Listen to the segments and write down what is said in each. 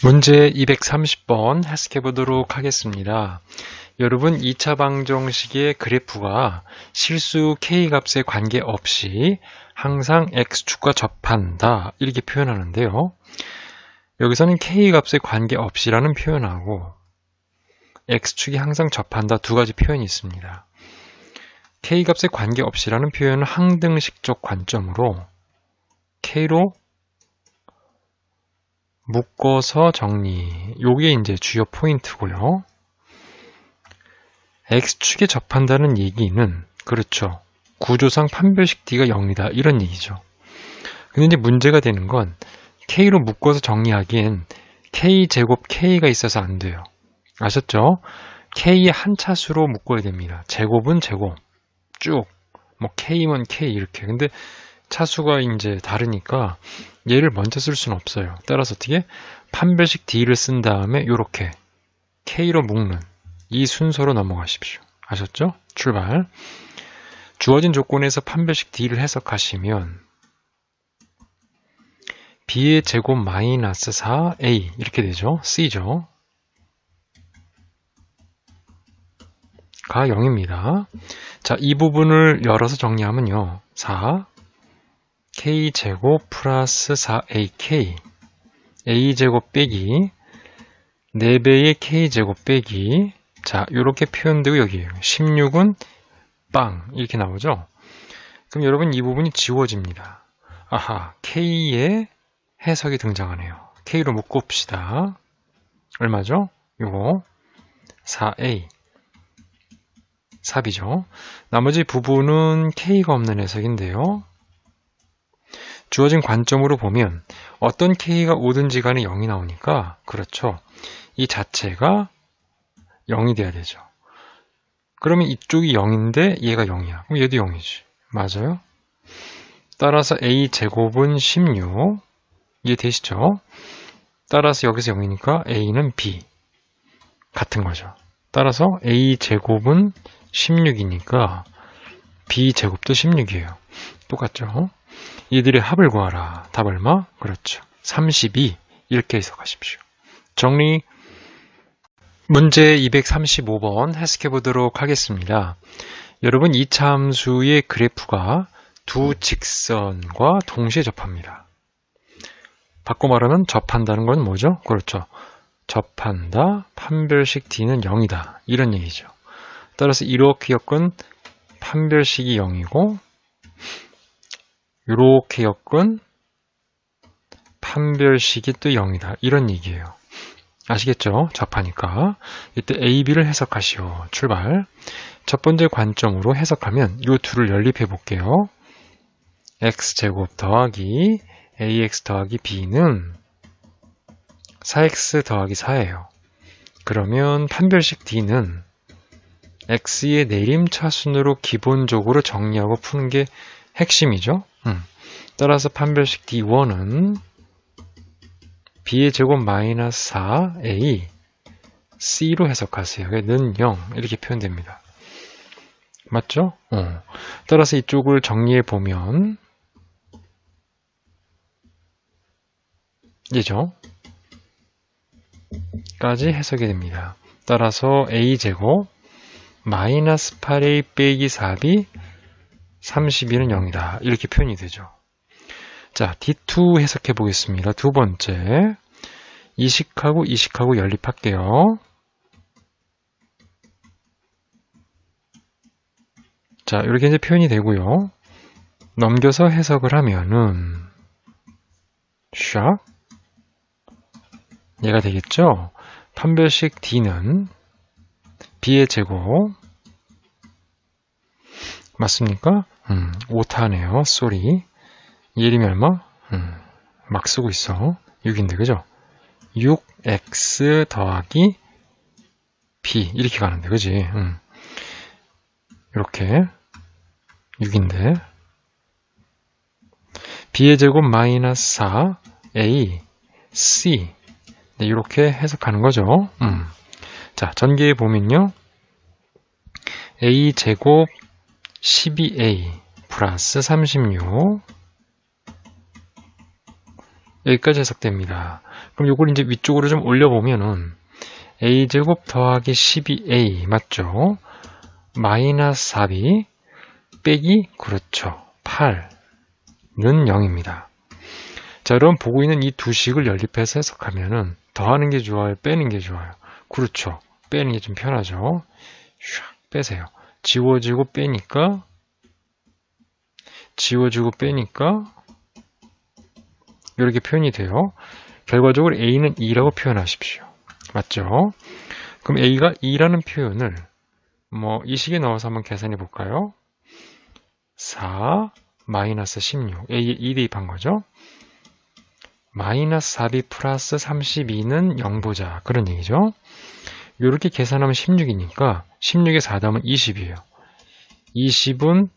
문제 230번 해석해 보도록 하겠습니다. 여러분 2차 방정식의 그래프가 실수 K값에 관계없이 항상 X축과 접한다 이렇게 표현하는데요. 여기서는 K값에 관계없이라는 표현하고 X축이 항상 접한다 두 가지 표현이 있습니다. K값에 관계없이라는 표현은 항등식적 관점으로 K로 묶어서 정리. 요게 이제 주요 포인트고요. X축에 접한다는 얘기는 그렇죠. 구조상 판별식 D가 0이다. 이런 얘기죠. 근데 이제 문제가 되는 건 K로 묶어서 정리하기엔 K제곱 K가 있어서 안 돼요. 아셨죠? K의 한 차수로 묶어야 됩니다. 제곱은 제곱. 쭉. 뭐 K면 K 이렇게. 근데 차수가 이제 다르니까 얘를 먼저 쓸 수는 없어요. 따라서 어떻게? 판별식 D를 쓴 다음에 이렇게 K로 묶는 이 순서로 넘어가십시오. 아셨죠? 출발. 주어진 조건에서 판별식 D를 해석하시면 B의 제곱 마이너스 4A 이렇게 되죠. C죠. 가 0입니다. 자, 이 부분을 열어서 정리하면요. 4 K제곱 플러스 4AK A제곱 빼기 4배의 K제곱 빼기 자, 요렇게 표현되고 여기에요. 16은 빵 이렇게 나오죠? 그럼 여러분 이 부분이 지워집니다. 아하, K의 해석이 등장하네요. K로 묶어봅시다. 얼마죠? 요거 4A 4B죠. 나머지 부분은 K가 없는 해석인데요. 주어진 관점으로 보면 어떤 K가 오든지 간에 0이 나오니까 그렇죠. 이 자체가 0이 돼야 되죠. 그러면 이쪽이 0인데 얘가 0이야. 그럼 얘도 0이지. 맞아요? 따라서 A제곱은 16 이해되시죠? 따라서 여기서 0이니까 A는 B 같은 거죠. 따라서 A제곱은 16이니까 B제곱도 16이에요. 똑같죠? 이들의 합을 구하라. 답 얼마? 그렇죠. 32 이렇게 해석하십시오. 정리. 문제 235번 해석해 보도록 하겠습니다. 여러분 2차 함수의 그래프가 두 직선과 동시에 접합니다. 바꿔 말하면 접한다는 건 뭐죠? 그렇죠. 접한다, 판별식 D는 0이다. 이런 얘기죠. 따라서 이렇게 엮은 판별식이 0이고 이렇게 엮은 판별식이 또 0이다. 이런 얘기예요. 아시겠죠? 접하니까. 이때 A, B를 해석하시오. 출발. 첫 번째 관점으로 해석하면 이 둘을 연립해 볼게요. X제곱 더하기 AX 더하기 B는 4X 더하기 4예요. 그러면 판별식 D는 X의 내림차순으로 기본적으로 정리하고 푸는 게 핵심이죠. 따라서 판별식 D1은 B의 제곱 마이너스 4A C로 해석하세요. 는 0 이렇게 표현됩니다. 맞죠? 따라서 이쪽을 정리해 보면 얘죠. 까지 해석이 됩니다. 따라서 A제곱 마이너스 8A 빼기 4B 32는 0이다. 이렇게 표현이 되죠. 자, D2 해석해 보겠습니다. 두 번째. 이식하고 이식하고 연립할게요. 자, 이렇게 이제 표현이 되고요. 넘겨서 해석을 하면은 샥 얘가 되겠죠? 판별식 D는 B의 제곱 맞습니까? 오타네요. 쏘리. 얘림이 얼마? 막 쓰고 있어. 6인데 그죠? 6x 더하기 b 이렇게 가는데 그지? 이렇게 6인데 b의 제곱 마이너스 4 a c 네, 이렇게 해석하는 거죠. 자, 전개해 보면요. a 제곱 12a 플러스 36 여기까지 해석됩니다. 그럼 요걸 이제 위쪽으로 좀 올려보면은 a제곱 더하기 12a 맞죠? 마이너스 4b 빼기 그렇죠. 8는 0입니다. 자, 그럼 보고 있는 이 두 식을 연립해서 해석하면은 더하는 게 좋아요? 빼는 게 좋아요? 그렇죠. 빼는 게 좀 편하죠. 샥 빼세요. 지워지고 빼니까 이렇게 표현이 돼요. 결과적으로 a는 2라고 표현하십시오. 맞죠? 그럼 a가 2라는 표현을 이 식에 넣어서 한번 계산해 볼까요? 4 마이너스 16 a에 2 대입한 거죠. 마이너스 4b 플러스 32는 0 보자. 그런 얘기죠. 이렇게 계산하면 16이니까 16에 4 더하면 20이에요. 20은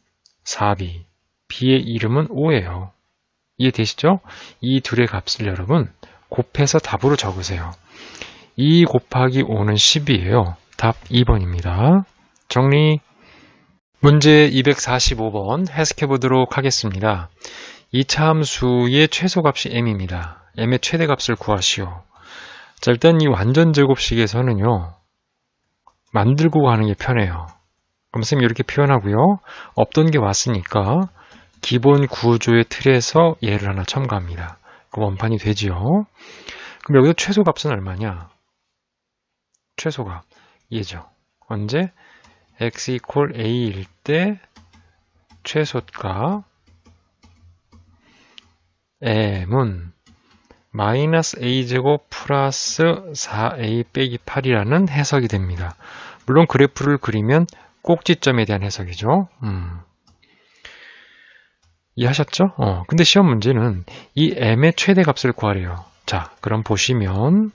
4b, b의 이름은 5예요. 이해되시죠? 이 둘의 값을 여러분 곱해서 답으로 적으세요. 2 곱하기 5는 10이에요. 답 2번입니다. 정리. 문제 245번 해석해 보도록 하겠습니다. 2차 함수의 최소값이 m입니다. m의 최대값을 구하시오. 자, 일단 이 완전 제곱식에서는요. 만들고 가는 게 편해요. 그럼 선생님이 이렇게 표현하고요. 없던 게 왔으니까 기본 구조의 틀에서 얘를 하나 첨가합니다. 그 원판이 되지요. 그럼 여기서 최소값은 얼마냐? 최소값 얘죠. 언제? x 이퀄 a일 때 최소값 m은 마이너스 a제곱 플러스 4a 빼기 8이라는 해석이 됩니다. 물론 그래프를 그리면 꼭지점에 대한 해석이죠. 이해하셨죠? 근데 시험 문제는 이 m의 최대값을 구하래요. 자, 그럼 보시면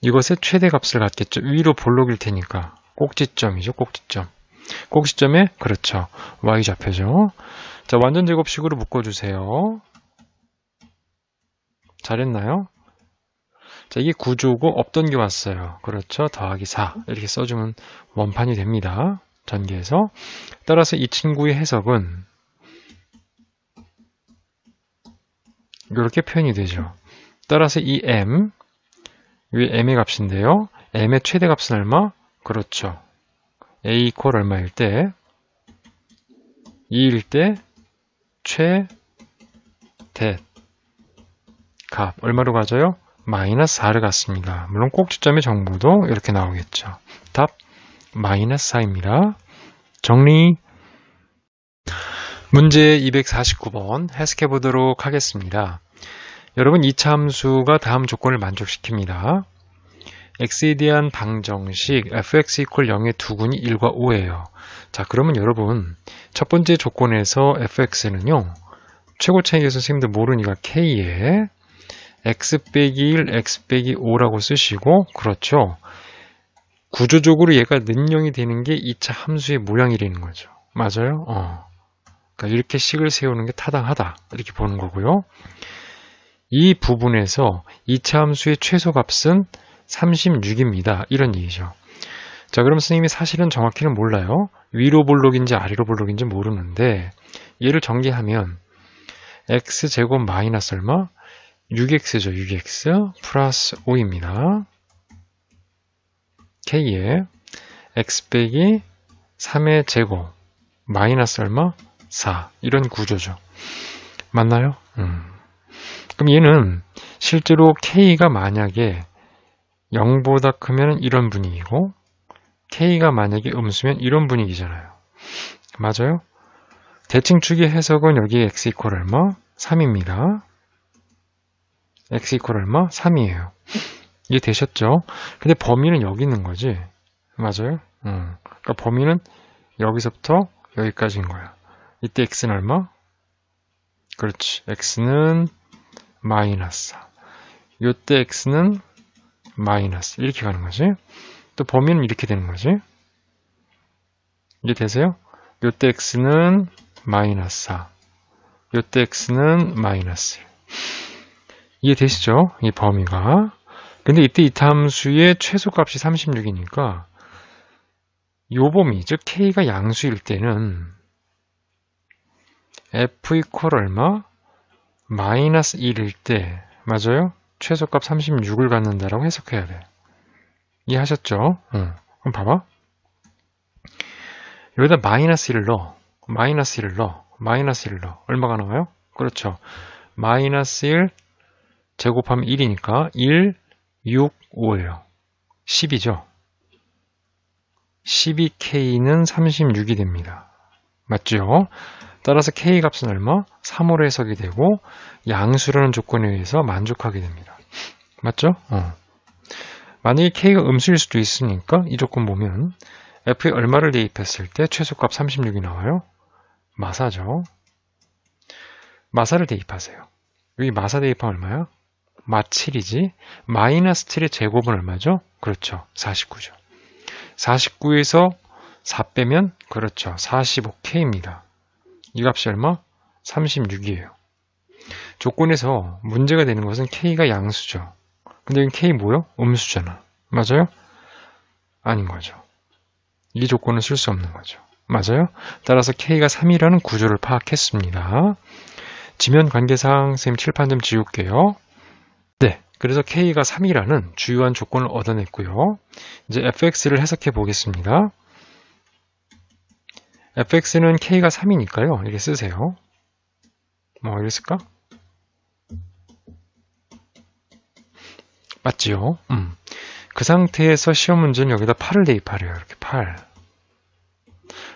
이것의 최대값을 갖겠죠. 위로 볼록일 테니까 꼭지점이죠. 꼭지점. 꼭지점에 그렇죠. y좌표죠. 자, 완전 제곱식으로 묶어주세요. 잘했나요? 자, 이게 구조고 없던 게 왔어요. 그렇죠. 더하기 4 이렇게 써주면 원판이 됩니다. 전개해서. 따라서 이 친구의 해석은 이렇게 표현이 되죠. 따라서 이 m, 위 m의 값인데요. m의 최대값은 얼마? 그렇죠. a 이퀄 얼마일 때? 2일 때 최대 값 얼마로 가져요? 마이너스 4를 갖습니다. 물론 꼭지점의 정보도 이렇게 나오겠죠. 답 마이너스 4입니다. 정리. 문제 249번 해석해 보도록 하겠습니다. 여러분 2차 함수가 다음 조건을 만족시킵니다. x에 대한 방정식 fx 이퀄 0의 두근이 1과 5예요. 자, 그러면 여러분 첫 번째 조건에서 fx는요. 최고 차이에서 선생님들 모르니까 k에 x 빼기 1, x 빼기 5라고 쓰시고 그렇죠. 구조적으로 얘가 는영이 되는 게 2차 함수의 모양이라는 거죠. 맞아요? 그러니까 이렇게 식을 세우는 게 타당하다. 이렇게 보는 거고요. 이 부분에서 2차 함수의 최소값은 36입니다. 이런 얘기죠. 자, 그럼 선생님이 사실은 정확히는 몰라요. 위로 볼록인지 아래로 볼록인지 모르는데 얘를 전개하면 x제곱 마이너스 얼마? 6x죠. 6x 플러스 5입니다. k에 x 빼기 3의 제곱 마이너스 얼마? 4 이런 구조죠. 맞나요? 그럼 얘는 실제로 k가 만약에 0보다 크면 이런 분위기고 k가 만약에 음수면 이런 분위기잖아요. 맞아요? 대칭축의 해석은 여기 x 이퀄 얼마? 3입니다. x 이퀄 얼마? 3이에요. 이해되셨죠? 근데 범위는 여기 있는 거지. 맞아요? 그러니까 범위는 여기서부터 여기까지인 거야. 이때 x는 얼마? 그렇지. x는 마이너스 4. 이때 x는 마이너스 이렇게 가는 거지. 또 범위는 이렇게 되는 거지. 이해되세요? 이때 x는 마이너스 4. 이때 x는 마이너스 1. 이해되시죠? 이 범위가. 근데 이때 이 함수의 최소값이 36이니까 요 범위, 즉 k가 양수일 때는 f 이퀄 얼마? 마이너스 1일 때, 맞아요? 최소값 36을 갖는다라고 해석해야 돼. 이해하셨죠? 그럼 봐봐. 여기다 마이너스 1을 넣어. 마이너스 1을 넣어. 마이너스 1을 넣어. 얼마가 나와요? 그렇죠. 마이너스 1 제곱하면 1이니까 1, 6, 5예요. 10이죠. 12K는 36이 됩니다. 맞죠? 따라서 K 값은 얼마? 3으로 해석이 되고 양수라는 조건에 의해서 만족하게 됩니다. 맞죠? 만약에 K가 음수일 수도 있으니까 이 조건 보면 F에 얼마를 대입했을 때 최소값 36이 나와요? 마사죠. 마사를 대입하세요. 여기 마사 대입하면 얼마야? 마 7이지. 마이너스 7의 제곱은 얼마죠? 그렇죠. 49죠. 49에서 4 빼면 그렇죠. 45K입니다. 이 값이 얼마? 36이에요. 조건에서 문제가 되는 것은 K가 양수죠. 근데 여기 K 뭐요? 음수잖아. 맞아요? 아닌 거죠. 이 조건은 쓸 수 없는 거죠. 맞아요? 따라서 K가 3이라는 구조를 파악했습니다. 지면 관계상 선생님 칠판 좀 지울게요. 네, 그래서 K가 3이라는 주요한 조건을 얻어냈고요. 이제 fx를 해석해 보겠습니다. fx는 K가 3이니까요. 이렇게 쓰세요. 뭐 이렇게 쓸까? 맞지요? 그 상태에서 시험 문제는 여기다 8을 대입하래요. 이렇게 8.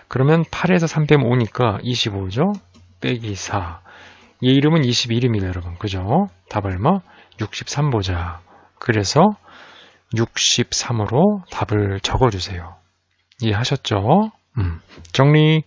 그러면 8에서 3 빼면 5니까 25죠? 빼기 4. 얘 이름은 21입니다, 여러분. 그죠? 답 얼마? 63 보자. 그래서 63으로 답을 적어주세요. 이해하셨죠? 정리.